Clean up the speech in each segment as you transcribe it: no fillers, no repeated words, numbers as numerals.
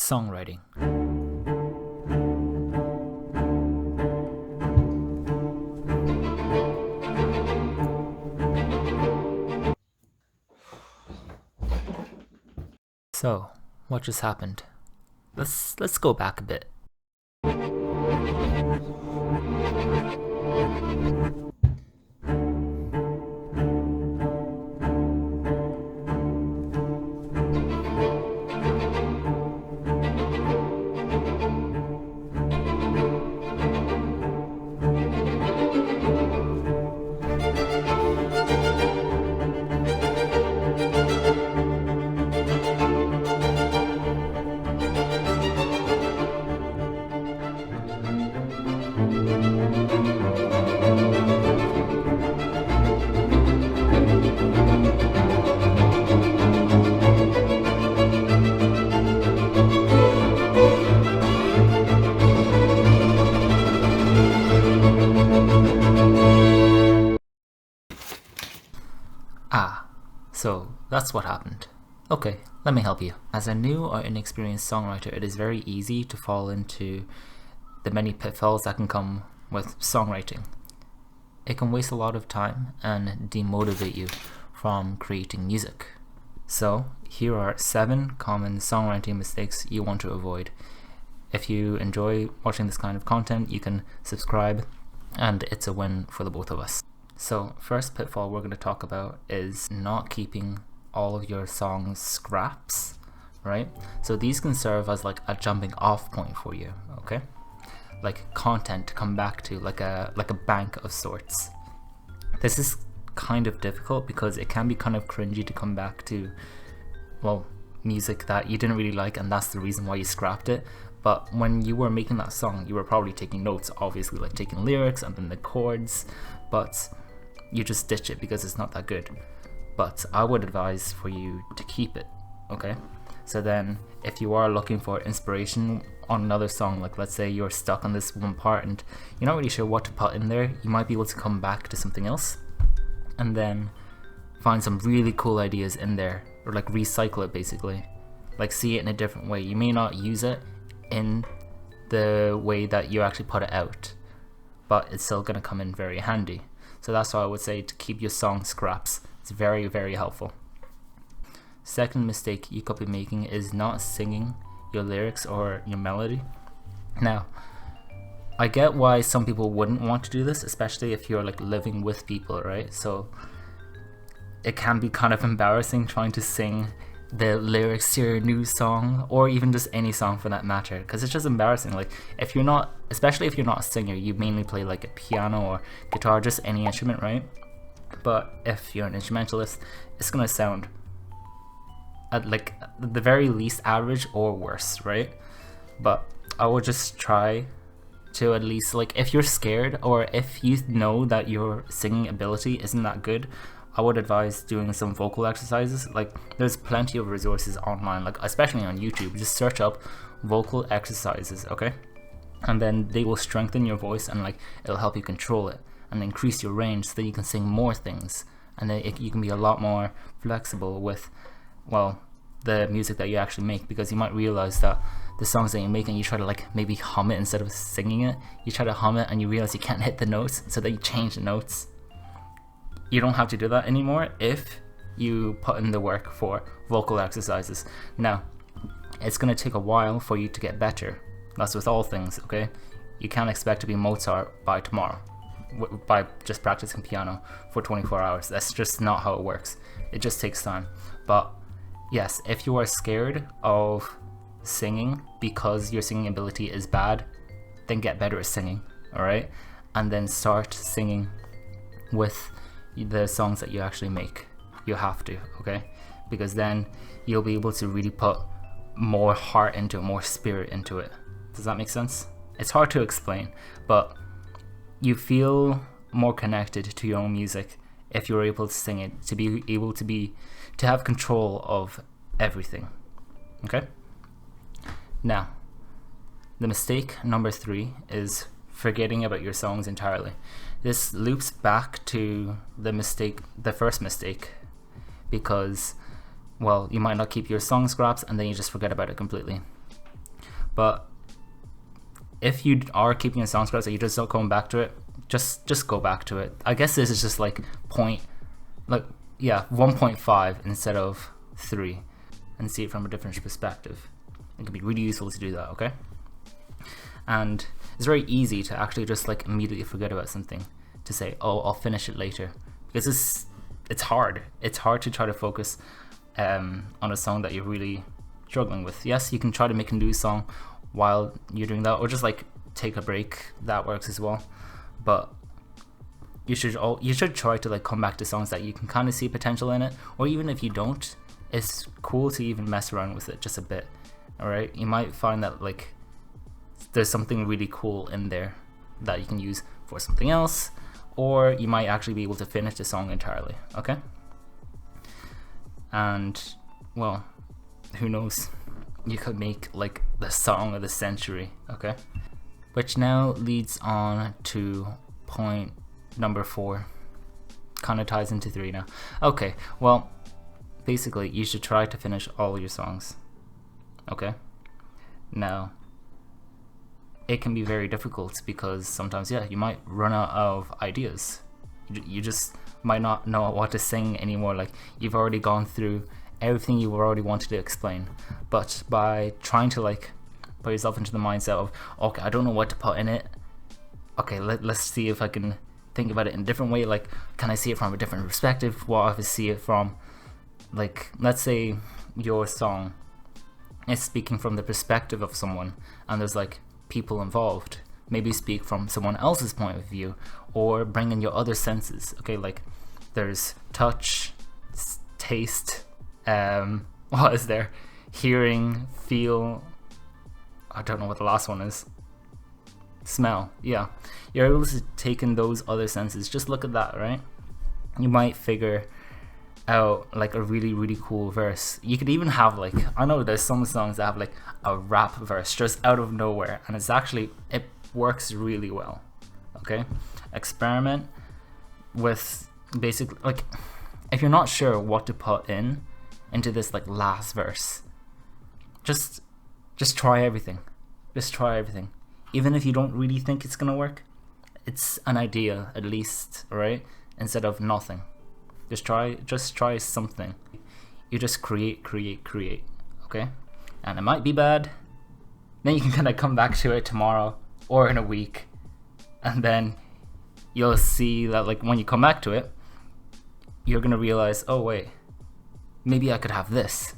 Songwriting. So, what just happened? Let's go back a bit. So that's what happened. Okay, let me help you. As a new or inexperienced songwriter, it is very easy to fall into the many pitfalls that can come with songwriting. It can waste a lot of time and demotivate you from creating music. So here are 7 common songwriting mistakes you want to avoid. If you enjoy watching this kind of content, you can subscribe and it's a win for the both of us. So first pitfall we're going to talk about is not keeping all of your songs scraps, right? So these can serve as like a jumping off point for you, okay? Like content to come back to, like a bank of sorts. This is kind of difficult because it can be kind of cringy to come back to, well, music that you didn't really like and that's the reason why you scrapped it. But when you were making that song, you were probably taking notes, obviously, like taking lyrics and then the chords, but you just ditch it because it's not that good. But I would advise for you to keep it, okay? So then if you are looking for inspiration on another song, like let's say you're stuck on this one part and you're not really sure what to put in there, you might be able to come back to something else and then find some really cool ideas in there, or like recycle it basically, like see it in a different way. You may not use it in the way that you actually put it out, but it's still going to come in very handy. So that's why I would say to keep your song scraps. It's very, very helpful. Second mistake you could be making is not singing your lyrics or your melody. Now, I get why some people wouldn't want to do this, especially if you're like living with people, right? So it can be kind of embarrassing trying to sing the lyrics to your new song, or even just any song for that matter, because it's just embarrassing. Like if you're not, especially if you're not a singer, you mainly play like a piano or guitar, just any instrument, right? But if you're an instrumentalist, it's gonna sound at like the very least average or worse, right? But I would just try to at least, like, if you're scared or if you know that your singing ability isn't that good, I would advise doing some vocal exercises. Like there's plenty of resources online, like especially on YouTube. Just search up vocal exercises, okay? And then they will strengthen your voice and like it'll help you control it and increase your range so that you can sing more things, and then you can be a lot more flexible with, well, the music that you actually make, because you might realize that the songs that you're making, you try to like maybe hum it instead of singing it. You try to hum it and you realize you can't hit the notes, so that you change the notes. You don't have to do that anymore if you put in the work for vocal exercises. Now, it's going to take a while for you to get better. That's with all things, okay? You can't expect to be Mozart by tomorrow by just practicing piano for 24 hours. That's just not how it works. It just takes time. But yes, if you are scared of singing because your singing ability is bad, then get better at singing, alright? And then start singing with the songs that you actually make. You have to, okay? Because then you'll be able to really put more heart into it, more spirit into it. Does that make sense? It's hard to explain, but you feel more connected to your own music if you're able to sing it, to be able to have control of everything, okay? Now, the mistake number 3 is forgetting about your songs entirely. This loops back to the first mistake, because, well, you might not keep your song scraps and then you just forget about it completely. But if you are keeping a Songscraps and you just don't come back to it, just go back to it. I guess this is just like 1.5 instead of 3, and see it from a different perspective. It can be really useful to do that, okay? And it's very easy to actually just like immediately forget about something, to say, oh, I'll finish it later, because it's hard. It's hard to try to focus on a song that you're really struggling with. Yes, you can try to make a new song while you're doing that, or just like take a break. That works as well. But you should try to like come back to songs that you can kind of see potential in it, or even if you don't, it's cool to even mess around with it just a bit. All right, you might find that like there's something really cool in there that you can use for something else, or you might actually be able to finish the song entirely. Okay, and well, who knows, you could make like the song of the century. Okay, which now leads on to point number 4. Kind of ties into 3 now. Okay, well, basically you should try to finish all your songs. Okay, now it can be very difficult because sometimes, yeah, you might run out of ideas. You just might not know what to sing anymore. Like, you've already gone through everything you already wanted to explain. But by trying to like put yourself into the mindset of, okay, I don't know what to put in it. Okay, let's see if I can think about it in a different way. Like, can I see it from a different perspective? What if I see it from, like, let's say your song is speaking from the perspective of someone, and there's like people involved. Maybe speak from someone else's point of view, or bring in your other senses. Okay, like there's touch, taste, what is there? Hearing, feel. I don't know what the last one is. Smell. Yeah, you're able to take in those other senses. Just look at that, right? You might figure out like a really cool verse. You could even have like, I know there's some songs that have like a rap verse just out of nowhere, and it works really well. Okay, experiment with basically, like, if you're not sure what to put into this like last verse, just try everything. Just try everything. Even if you don't really think it's gonna work, it's an idea at least, right? Instead of nothing. Just try something. You just create, okay? And it might be bad. Then you can kind of come back to it tomorrow or in a week, and then you'll see that like when you come back to it, you're gonna realize, oh wait, maybe I could have this.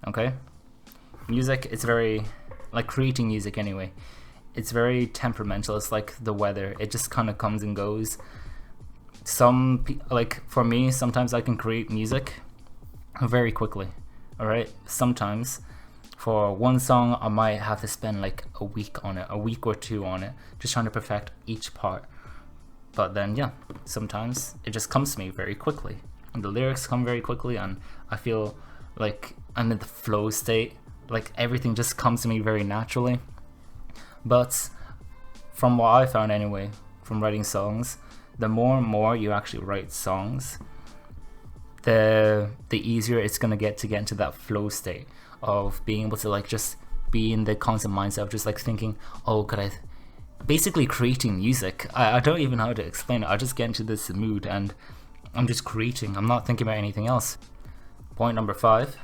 Okay? Music, it's very, like creating music anyway, it's very temperamental. It's like the weather. It just kind of comes and goes. Like for me, sometimes I can create music very quickly. All right. Sometimes for one song, I might have to spend like a week or 2 on it, just trying to perfect each part. But then, yeah, sometimes it just comes to me very quickly, and the lyrics come very quickly, and I feel like I'm in the flow state. Like everything just comes to me very naturally. But from what I found anyway, from writing songs, the more and more you actually write songs, the easier it's gonna get to get into that flow state of being able to like just be in the constant mindset of just like thinking, oh, could I basically creating music. I don't even know how to explain it. I just get into this mood and I'm just creating. I'm not thinking about anything else. Point number 5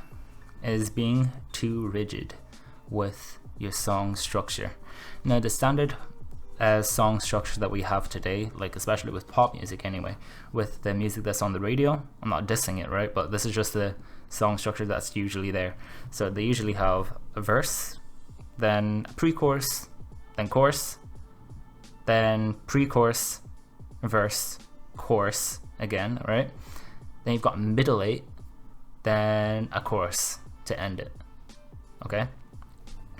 is being too rigid with your song structure. Now, the standard song structure that we have today, like especially with pop music anyway, with the music that's on the radio, I'm not dissing it, right? But this is just the song structure that's usually there. So they usually have a verse, then a pre-chorus, then chorus, then pre-chorus, verse, chorus again, right? Then you've got middle 8, then a chorus to end it. Okay?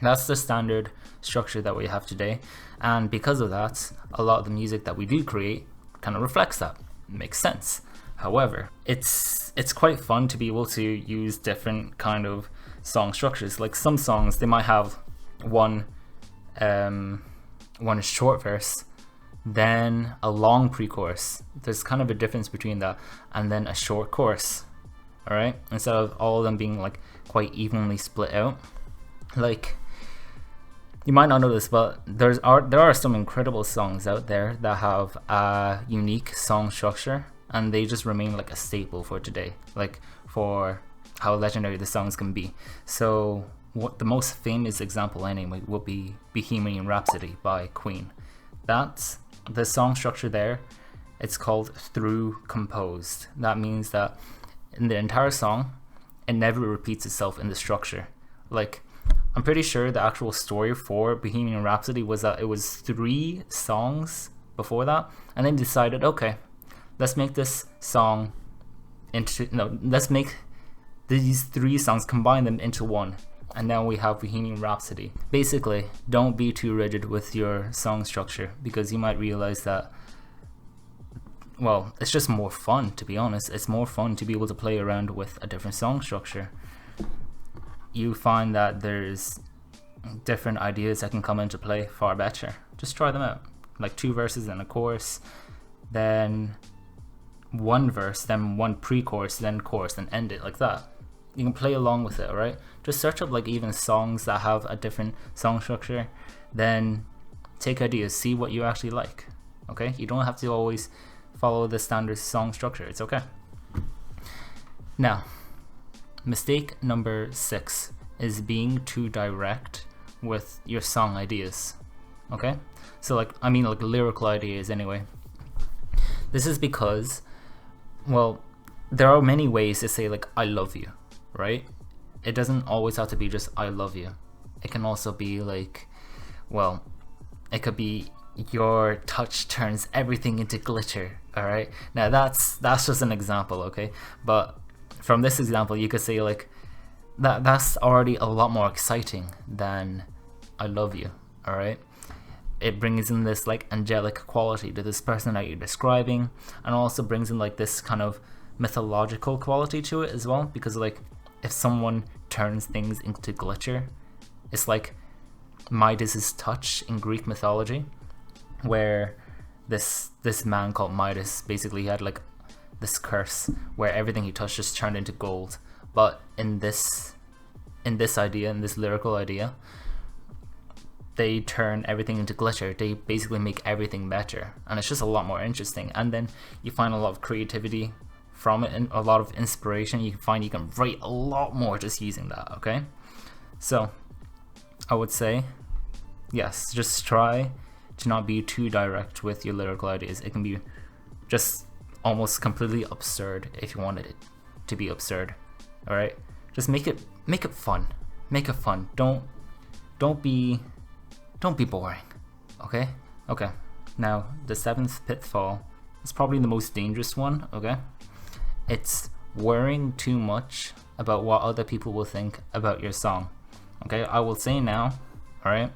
That's the standard structure that we have today, and because of that, a lot of the music that we do create kind of reflects that. Makes sense. However, it's quite fun to be able to use different kind of song structures. Like some songs, they might have one short verse, then a long pre-chorus. There's kind of a difference between that, and then a short chorus. All right, instead of all of them being like quite evenly split out. Like You might not know this, but there are some incredible songs out there that have a unique song structure, and they just remain like a staple for today, like for how legendary the songs can be. So what the most famous example anyway would be Bohemian Rhapsody by Queen. That's the song structure there. It's called through composed. That means that in the entire song, it never repeats itself in the structure. Like, I'm pretty sure the actual story for Bohemian Rhapsody was that it was 3 songs before that, and then decided, okay, let's make this song into, no, let's make these 3 songs, combine them into one, and now we have Bohemian Rhapsody. Basically, don't be too rigid with your song structure, because you might realize that, well, it's just more fun, to be honest. It's more fun to be able to play around with a different song structure. You find that there's different ideas that can come into play far better. Just try them out. Like 2 verses and a chorus, then 1 verse, then 1 pre-chorus, then chorus, then end it like that. You can play along with it, alright? Just search up like even songs that have a different song structure, then take ideas, see what you actually like, okay? You don't have to always follow the standard song structure, it's okay. Now, mistake number 6 is being too direct with your song ideas, okay? So like, I mean like lyrical ideas anyway. This is because, well, there are many ways to say like, I love you, right? It doesn't always have to be just I love you. It can also be like, well, it could be your touch turns everything into glitter, alright? Now that's just an example, okay? But from this example, you could say like, that's already a lot more exciting than I love you, alright? It brings in this like angelic quality to this person that you're describing, and also brings in like this kind of mythological quality to it as well, because like if someone turns things into glitter, it's like Midas's touch in Greek mythology, where this man called Midas basically had like this curse where everything he touched just turned into gold. But in this idea, in this lyrical idea, they turn everything into glitter. They basically make everything better, and it's just a lot more interesting. And then you find a lot of creativity from it and a lot of inspiration. You can find you can write a lot more just using that, okay? So I would say, yes, just try to not be too direct with your lyrical ideas. It can be just almost completely absurd if you wanted it to be absurd, alright? Just make it fun. Make it fun. Don't be boring, okay? Okay, now the 7th pitfall is probably the most dangerous one, okay? It's worrying too much about what other people will think about your song, okay? I will say now, alright,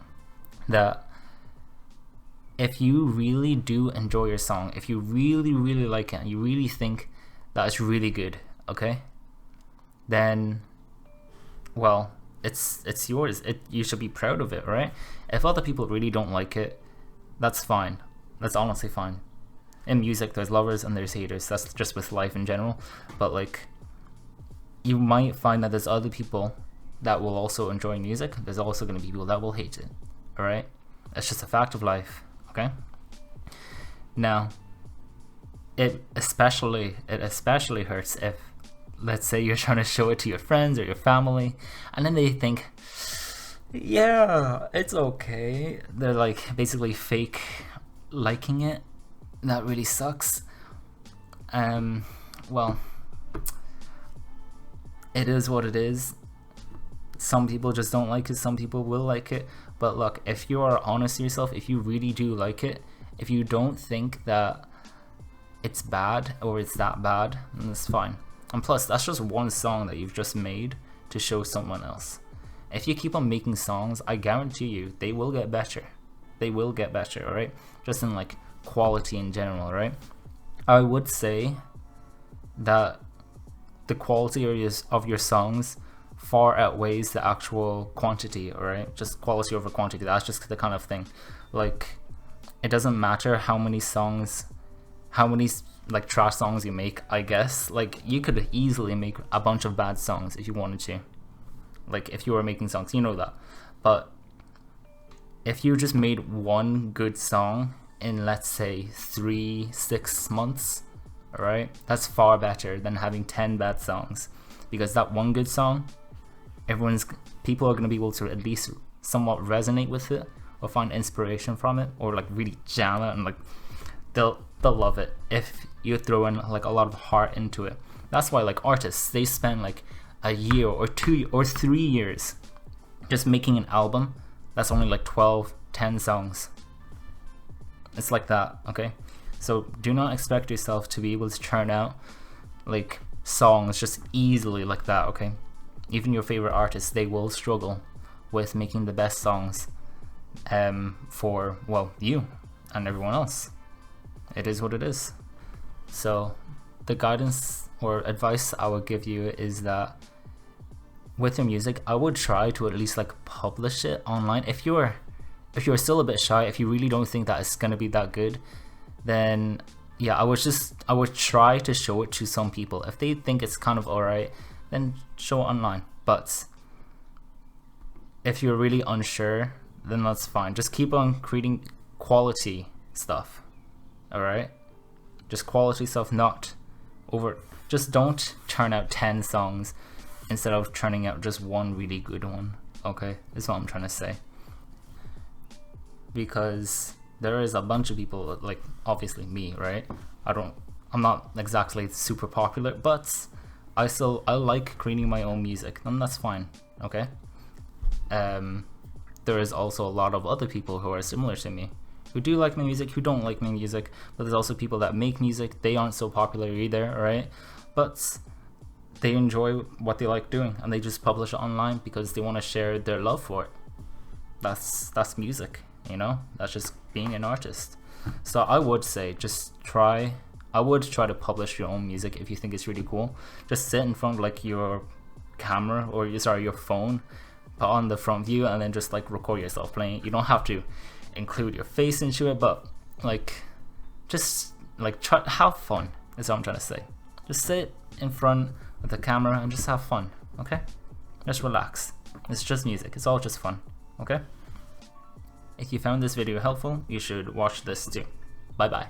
that if you really do enjoy your song, if you really, really like it, and you really think that it's really good, okay, then, well, it's yours. You should be proud of it, right? If other people really don't like it, that's fine. That's honestly fine. In music, there's lovers and there's haters. That's just with life in general. But like, you might find that there's other people that will also enjoy music. There's also going to be people that will hate it, alright? It's just a fact of life, okay? Now, it especially hurts if, let's say you're trying to show it to your friends or your family, and then they think, yeah, it's okay. They're like basically fake liking it. That really sucks. Well, it is what it is. Some people just don't like it, some people will like it. But look, if you are honest to yourself, if you really do like it, if you don't think that it's bad or it's that bad, then it's fine. And plus, that's just one song that you've just made to show someone else. If you keep on making songs, I guarantee you, they will get better. They will get better, alright? Just in like quality in general, right? I would say that the quality of your songs far outweighs the actual quantity, alright? Just quality over quantity, that's just the kind of thing. Like, it doesn't matter how many songs, how many like trash songs you make, I guess. Like, you could easily make a bunch of bad songs if you wanted to. Like, if you were making songs, you know that. But if you just made one good song in, let's say, 3-6 months, alright, that's far better than having 10 bad songs, because that one good song, people are going to be able to at least somewhat resonate with it or find inspiration from it, or like really jam it, and like they'll love it if you throw in like a lot of heart into it. That's why like artists, they spend like a year or 2 or 3 years just making an album that's only like 10 songs. It's like that, okay? So do not expect yourself to be able to churn out like songs just easily like that, okay? Even your favorite artists, they will struggle with making the best songs for, well, you and everyone else. It is what it is. So the guidance or advice I would give you is that with your music, I would try to at least like publish it online. If you're still a bit shy, if you really don't think that it's gonna be that good, then yeah, I would try to show it to some people. If they think it's kind of alright, then show it online. But if you're really unsure, then that's fine. Just keep on creating quality stuff, alright? Just quality stuff, not over. Just don't churn out 10 songs instead of churning out just one really good one, okay? That's what I'm trying to say. Because there is a bunch of people, like obviously me, right? I'm not exactly super popular, but I like creating my own music, and that's fine, okay? There is also a lot of other people who are similar to me, who do like my music, who don't like my music, but there's also people that make music, they aren't so popular either, right? But they enjoy what they like doing, and they just publish it online because they want to share their love for it. That's music, you know? That's just being an artist. So I would say I would try to publish your own music if you think it's really cool. Just sit in front of like your camera, or your phone, put on the front view, and then just like record yourself playing. You don't have to include your face into it, but like just like try have fun is what I'm trying to say. Just sit in front of the camera and just have fun, okay? Just relax. It's just music. It's all just fun, okay? If you found this video helpful, you should watch this too. Bye bye.